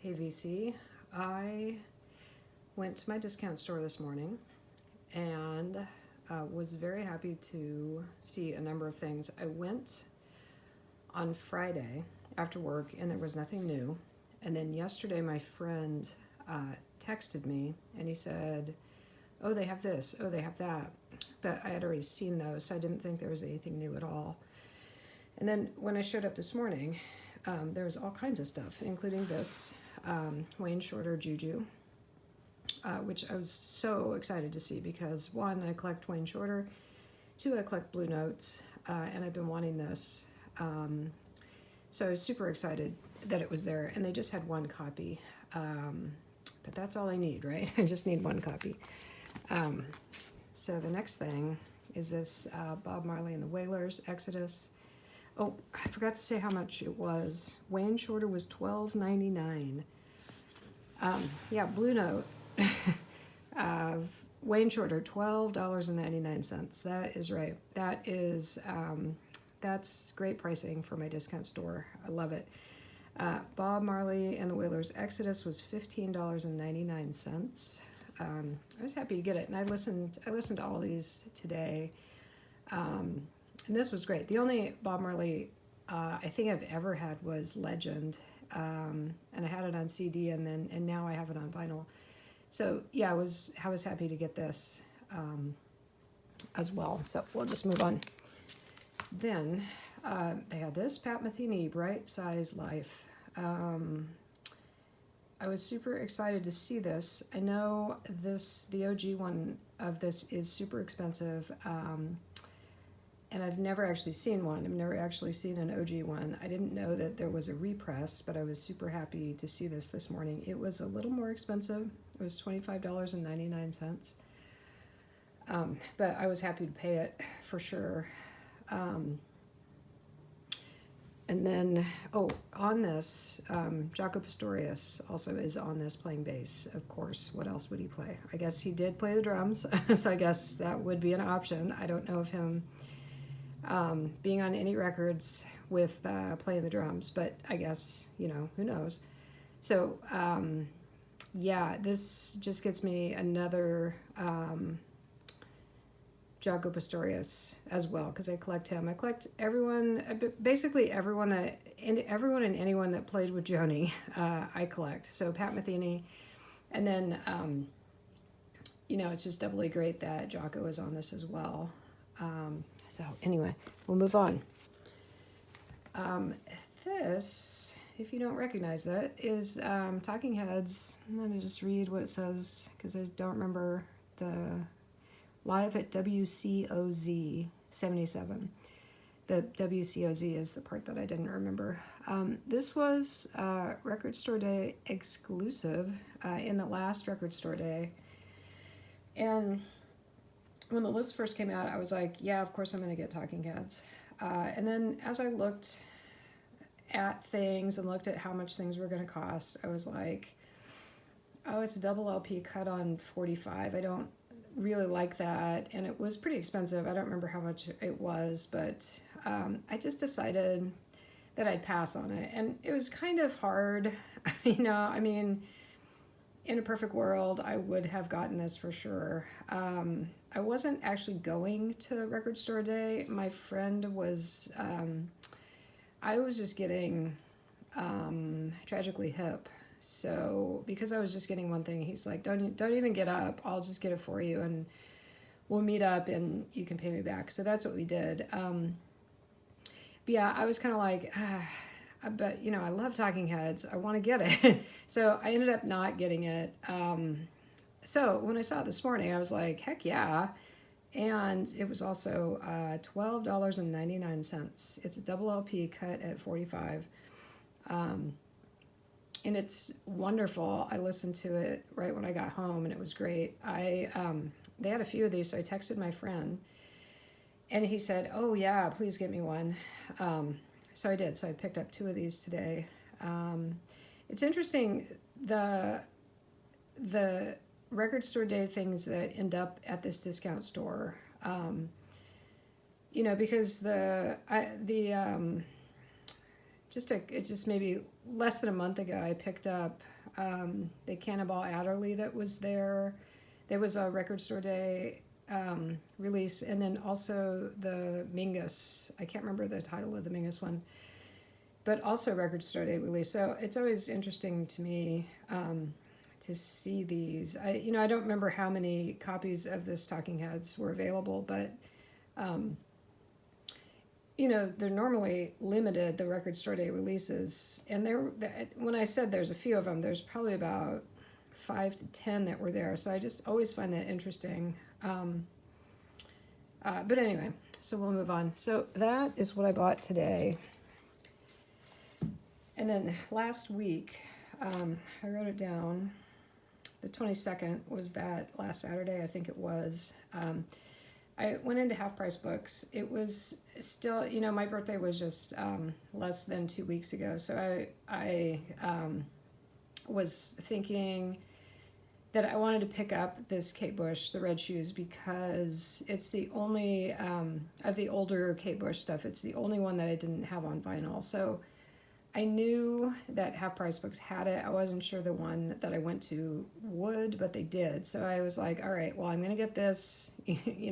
Hey VC, I went to my discount store this morning and was very happy to see a number of things. I went on Friday after work and there was nothing new. And then yesterday, my friend texted me and he said, "Oh, they have this, oh, they have that." But I had already seen those, so I didn't think there was anything new at all. And then when I showed up this morning, there was all kinds of stuff, including this Wayne Shorter Juju, which I was so excited to see because one, I collect Wayne Shorter, two, I collect Blue Notes, and I've been wanting this. So I was super excited that it was there, and they just had one copy. But that's all I need, right? I just need one copy. So the next thing is this Bob Marley and the Wailers, Exodus. Oh, I forgot to say how much it was. Wayne Shorter was $12.99. Yeah, Blue Note. Wayne Shorter, $12.99. That is right. That is that's great pricing for my discount store. I love it. Bob Marley and the Wailers Exodus was $15.99. I was happy to get it, and I listened to all these today. And this was great. The only Bob Marley I think I've ever had was Legend, and I had it on CD, and now I have it on vinyl. So yeah, I was happy to get this as well. So we'll just move on. Then they had this Pat Metheny Bright Size Life. I was super excited to see this. I know the OG one of this is super expensive. And I've never actually seen one. I've never actually seen an OG one. I didn't know that there was a repress, but I was super happy to see this morning. It was a little more expensive. It was $25.99. But I was happy to pay it for sure. And then, on this, Jaco Pastorius also is on this playing bass, of course. What else would he play? I guess he did play the drums, so I guess that would be an option. I don't know of him being on any records with playing the drums, but I guess, who knows. So, yeah, this just gets me another Jaco Pastorius as well, because I collect him. I collect basically everyone and anyone that played with Joni, I collect. So Pat Metheny, and then, it's just doubly great that Jaco is on this as well. So anyway, we'll move on. This, if you don't recognize that, is Talking Heads. Let me just read what it says, because I don't remember the live at WCOZ 77. The WCOZ is the part that I didn't remember. This was Record Store Day exclusive in the last Record Store Day. And when the list first came out, I was like, yeah, of course I'm going to get Talking Heads. And then as I looked at things and looked at how much things were going to cost, I was like, oh, it's a double LP cut on 45. I don't really like that. And it was pretty expensive. I don't remember how much it was, but I just decided that I'd pass on it. And it was kind of hard. I mean, in a perfect world, I would have gotten this for sure. I wasn't actually going to Record Store Day. My friend was, I was just getting Tragically Hip. So because I was just getting one thing, he's like, don't even get up. I'll just get it for you, and we'll meet up, and you can pay me back. So that's what we did. But yeah, I was kind of like, but I love Talking Heads. I want to get it. So I ended up not getting it. So when I saw it this morning, I was like, heck yeah. And it was also $12.99. It's a double LP cut at 45. And it's wonderful. I listened to it right when I got home, and it was great. They had a few of these, so I texted my friend, and he said, oh yeah, please get me one. So I did. So I picked up two of these today. It's interesting, the Record Store Day things that end up at this discount store, because it just maybe less than a month ago, I picked up the Cannonball Adderley that was there. There was a Record Store Day release, and then also the Mingus. I can't remember the title of the Mingus one, but also Record Store Day release. So it's always interesting to me to see these. I don't remember how many copies of this Talking Heads were available, but they're normally limited, the Record Store Day releases, and when I said there's a few of them, there's probably about 5 to 10 that were there. So I just always find that interesting. But anyway, so we'll move on. So that is what I bought today. And then last week, I wrote it down. The 22nd was that last Saturday, I think it was. I went into Half Price Books. It was still, my birthday was just less than 2 weeks ago. So I was thinking that I wanted to pick up this Kate Bush, the Red Shoes, because it's the only, of the older Kate Bush stuff, it's the only one that I didn't have on vinyl. So I knew that Half Price Books had it. I wasn't sure the one that I went to would, but they did. So I was like, all right, well, I'm going to get this,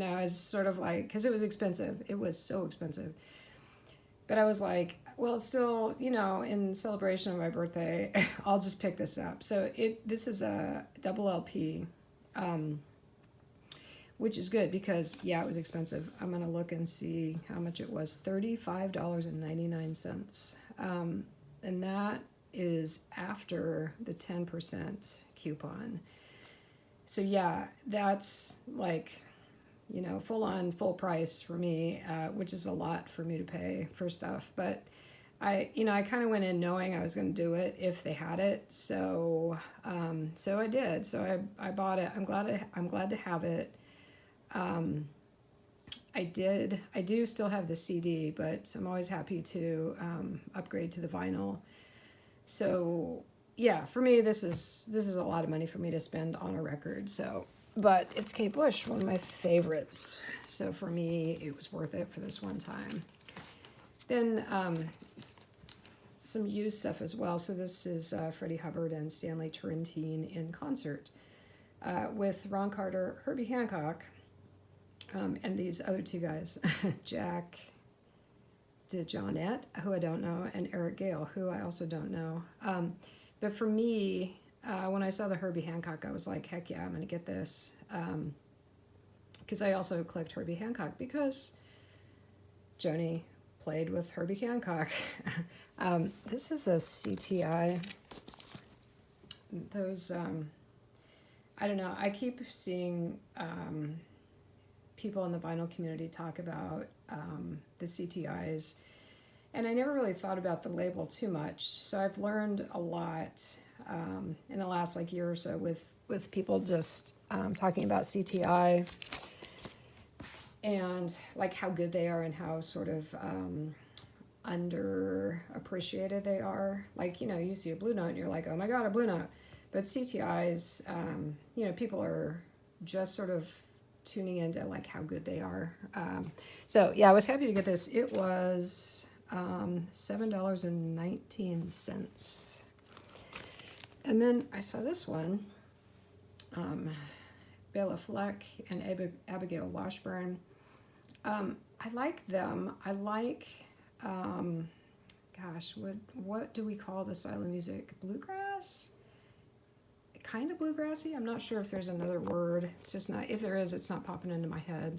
as sort of like, because it was expensive. It was so expensive. But I was like, well, it's still, in celebration of my birthday, I'll just pick this up. So this is a double LP, which is good because, it was expensive. I'm going to look and see how much it was. $35.99. And that is after the 10% coupon. So that's like, full price for me, which is a lot for me to pay for stuff. But I kind of went in knowing I was going to do it if they had it. So I did. So I bought it. I'm glad to have it. I do still have the CD, but I'm always happy to upgrade to the vinyl. So for me, this is a lot of money for me to spend on a record. So, but it's Kate Bush, one of my favorites. So for me, it was worth it for this one time. Then some used stuff as well. So this is Freddie Hubbard and Stanley Turrentine in concert with Ron Carter, Herbie Hancock, and these other two guys, Jack DeJohnette, who I don't know, and Eric Gale, who I also don't know. But for me, when I saw the Herbie Hancock, I was like, heck yeah, I'm going to get this. Because I also clicked Herbie Hancock because Joni played with Herbie Hancock. This is a CTI. Those, I don't know, I keep seeing people in the vinyl community talk about the CTIs, and I never really thought about the label too much. So I've learned a lot in the last year or so with people just talking about CTI and how good they are and how sort of underappreciated they are. You see a Blue Note and you're like, oh my god, a Blue Note. But CTIs, people are just sort of tuning into how good they are. So I was happy to get this. It was $7.19. And then I saw this one, Bela Fleck and Abigail Washburn. I like them. I like, what do we call the style of music? Bluegrass? Kind of bluegrassy. I'm not sure if there's another word. It's just not, if there is, it's not popping into my head.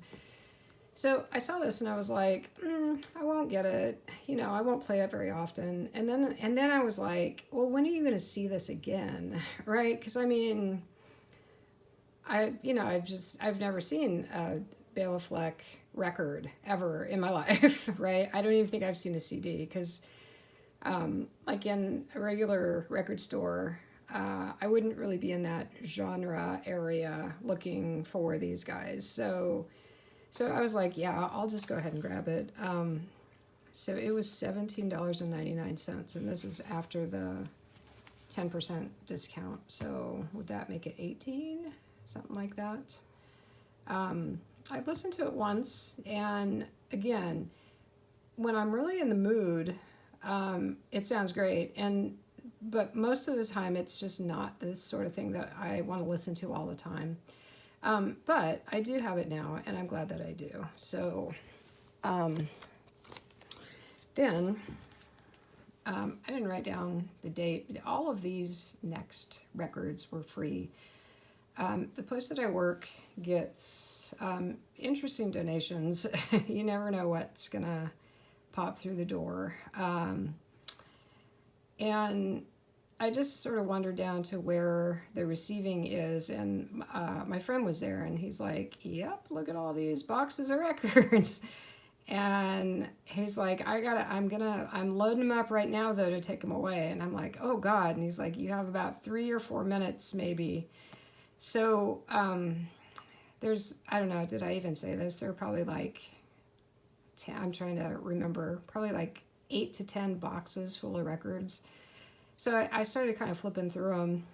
So I saw this and I was like, I won't get it. I won't play it very often. And then I was like, well, when are you going to see this again? Right? Because I've never seen a Bela Fleck record ever in my life, right? I don't even think I've seen a CD because, in a regular record store, I wouldn't really be in that genre area looking for these guys. So I was like, I'll just go ahead and grab it. So it was $17.99, and this is after the 10% discount. So would that make it 18? Something like that. I've listened to it once, and again, when I'm really in the mood, it sounds great, but most of the time it's just not the sort of thing that I want to listen to all the time. But I do have it now, and I'm glad that I do. So then I didn't write down the date. All of these next records were free. The place that I work gets interesting donations. You never know what's going to pop through the door. And I just sort of wandered down to where the receiving is, and my friend was there, and he's like, "Yep, look at all these boxes of records." And he's like, I'm loading them up right now though to take them away. And I'm like, "Oh God." And he's like, "You have about 3 or 4 minutes maybe." So there's, I don't know, did I even say this? There are probably like 10, I'm trying to remember, probably like 8 to 10 boxes full of records. So I started kind of flipping through them.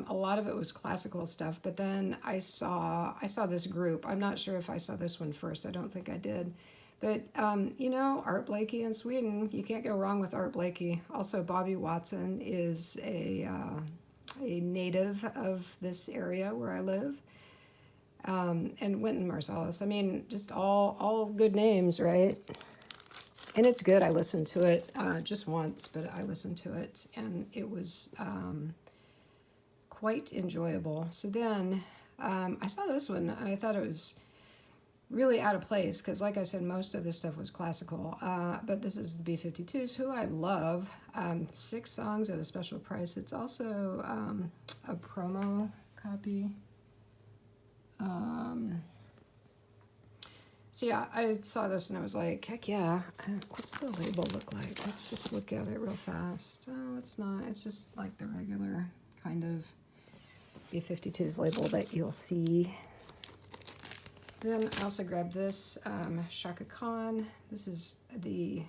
A lot of it was classical stuff, but then I saw this group. I'm not sure if I saw this one first. I don't think I did. But, Art Blakey in Sweden, you can't go wrong with Art Blakey. Also, Bobby Watson is a native of this area where I live. And Wynton Marsalis. I mean, just all good names, right? And it's good. I listened to it just once, but I listened to it, and it was quite enjoyable. So then I saw this one. I thought it was really out of place because, like I said, most of this stuff was classical. But this is the B-52s, who I love. 6 songs at a special price. It's also a promo copy. So yeah, I saw this and I was like, heck yeah. What's the label look like? Let's just look at it real fast. Oh, it's not. It's just like the regular kind of B-52s label that you'll see. Then I also grabbed this Chaka Khan. This is the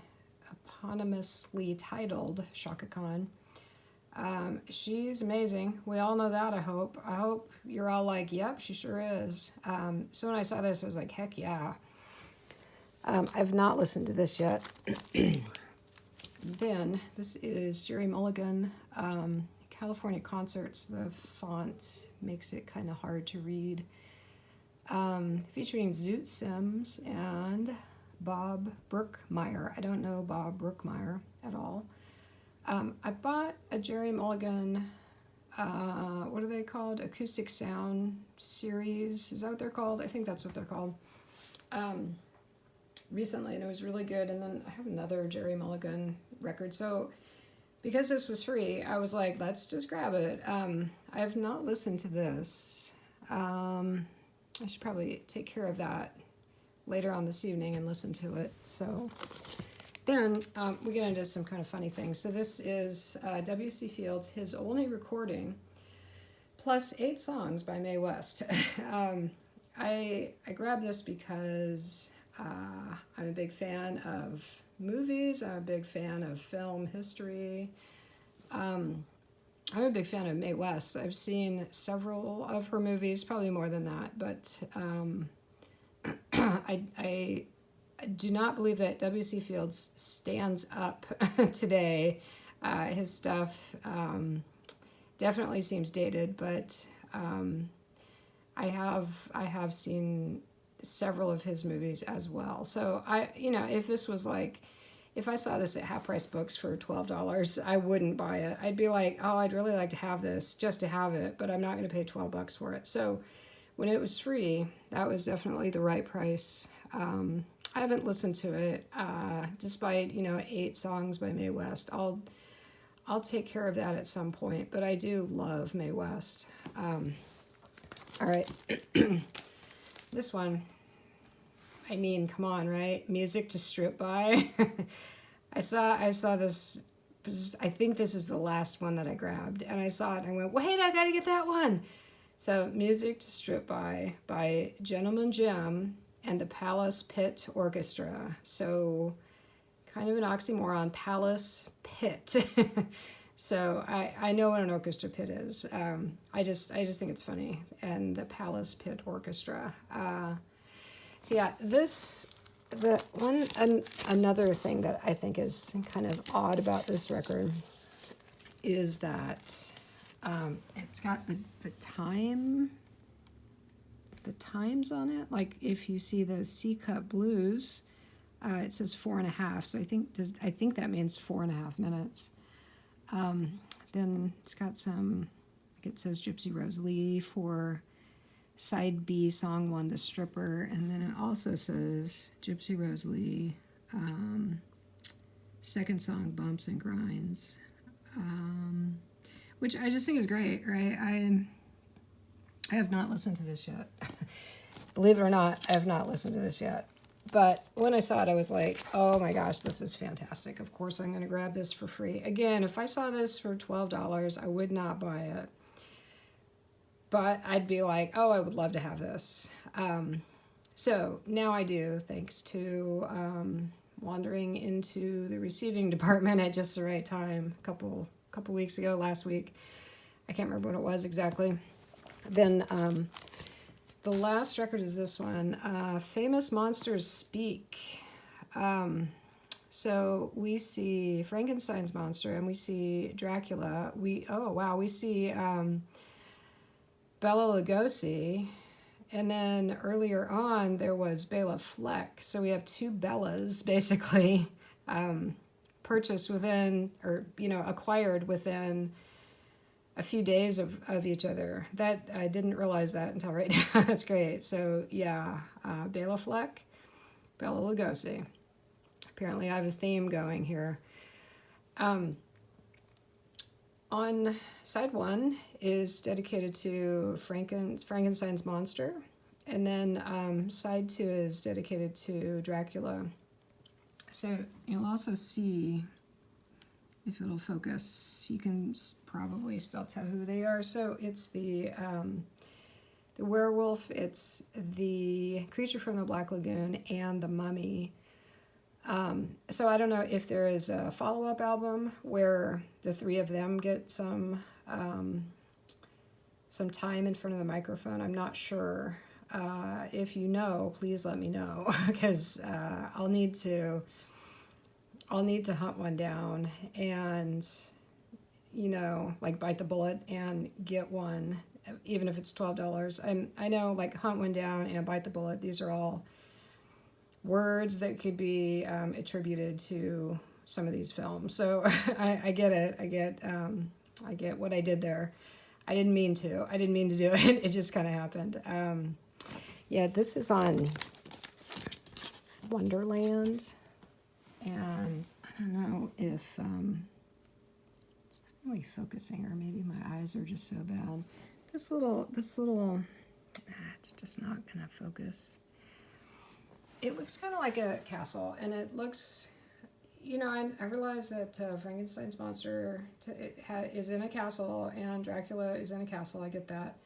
eponymously titled Chaka Khan. She's amazing. We all know that, I hope. I hope you're all like, yep, she sure is. So when I saw this, I was like, heck yeah. I've not listened to this yet. Then, this is Jerry Mulligan, California Concerts. The font makes it kind of hard to read. Featuring Zoot Sims and Bob Brookmeyer. I don't know Bob Brookmeyer at all. I bought a Jerry Mulligan, what are they called? Acoustic Sound Series. Is that what they're called? I think that's what they're called. Recently, and it was really good. And then I have another Jerry Mulligan record. So because this was free, I was like, let's just grab it. I have not listened to this. I should probably take care of that later on this evening and listen to it. So then we get into some kind of funny things. So this is W.C. Fields, his only recording, plus 8 songs by Mae West. I grabbed this because I'm a big fan of movies. I'm a big fan of film history. I'm a big fan of Mae West. I've seen several of her movies, probably more than that, but I do not believe that W.C. Fields stands up today. His stuff definitely seems dated, but I have seen several of his movies as well. So if this was like, if I saw this at Half Price Books for $12, I wouldn't buy it. I'd be like, oh, I'd really like to have this just to have it, but I'm not going to pay $12 for it. So when it was free, that was definitely the right price. I haven't listened to it, despite 8 songs by Mae West. I'll take care of that at some point, but I do love Mae West. All right. This one, I mean, come on, right? Music to Strip By. I saw this, I think this is the last one that I grabbed, and I saw it and I went, wait, I gotta get that one. So Music to Strip by Gentleman Jim and the Palace Pit Orchestra. So kind of an oxymoron, Palace Pit. So I know what an orchestra pit is. I just think it's funny. And the Palace Pit Orchestra. So yeah, this Another thing that I think is kind of odd about this record is that it's got the times on it. Like if you see the C cut blues, it says 4.5. So I think that means 4.5 minutes. Then it's got some. It says Gypsy Rose Lee for side B, song 1, The Stripper, and then it also says Gypsy Rose Lee, second song, Bumps and Grinds, which I just think is great, right? I have not listened to this yet. Believe it or not, I have not listened to this yet. But when I saw it, I was like, oh my gosh, this is fantastic. Of course, I'm going to grab this for free. Again, if I saw this for $12, I would not buy it. But I'd be like, oh, I would love to have this. So now I do, thanks to wandering into the receiving department at just the right time a couple weeks ago, last week. I can't remember when it was exactly. Then the last record is this one, Famous Monsters Speak. So we see Frankenstein's monster and we see Dracula. We see Bela Lugosi, and then earlier on there was Bela Fleck. So we have two Bellas basically purchased within, or acquired within a few days of each other. That I didn't realize that until right now. That's great. So yeah, Bela Fleck, Bela Lugosi. Apparently I have a theme going here. On side 1 is dedicated to Frankenstein's monster, and then side 2 is dedicated to Dracula. So you'll also see, if it'll focus, you can probably still tell who they are. So it's the werewolf, it's the creature from the Black Lagoon, and the mummy. So I don't know if there is a follow-up album where the three of them get some time in front of the microphone. I'm not sure. If you know, please let me know, because I'll need to hunt one down and bite the bullet and get one, even if it's $12. I know, hunt one down and bite the bullet. These are all words that could be attributed to some of these films. So I get it. I get what I did there. I didn't mean to do it. It just kind of happened. Yeah, this is on Wonderland, and I don't know if it's not really focusing, or maybe my eyes are just so bad. This little it's just not gonna focus. It looks kind of like a castle, and it looks, I realize that Frankenstein's monster is in a castle, and Dracula is in a castle. I get that.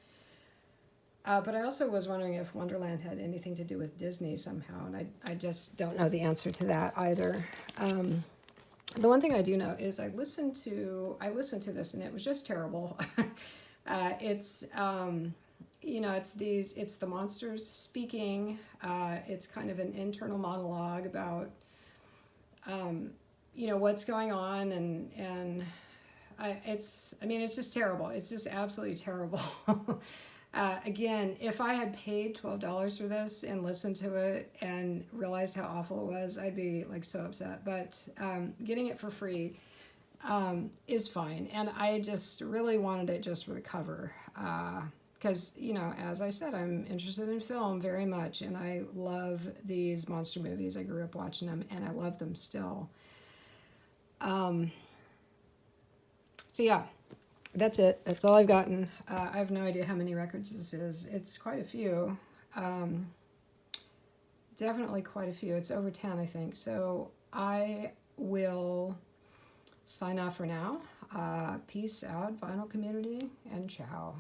But I also was wondering if Wonderland had anything to do with Disney somehow, and I just don't know the answer to that either. The one thing I do know is I listened to this, and it was just terrible. It's it's the monsters speaking. It's kind of an internal monologue about, what's going on, and it's just terrible. It's just absolutely terrible. Again, if I had paid $12 for this and listened to it and realized how awful it was, I'd be so upset. But getting it for free is fine, and I just really wanted it just for the cover. Because, as I said, I'm interested in film very much, and I love these monster movies. I grew up watching them, and I love them still. So yeah, that's it. That's all I've gotten. I have no idea how many records this is. It's quite a few. Definitely quite a few. It's over 10, I think. So I will sign off for now. Peace out, vinyl community, and ciao.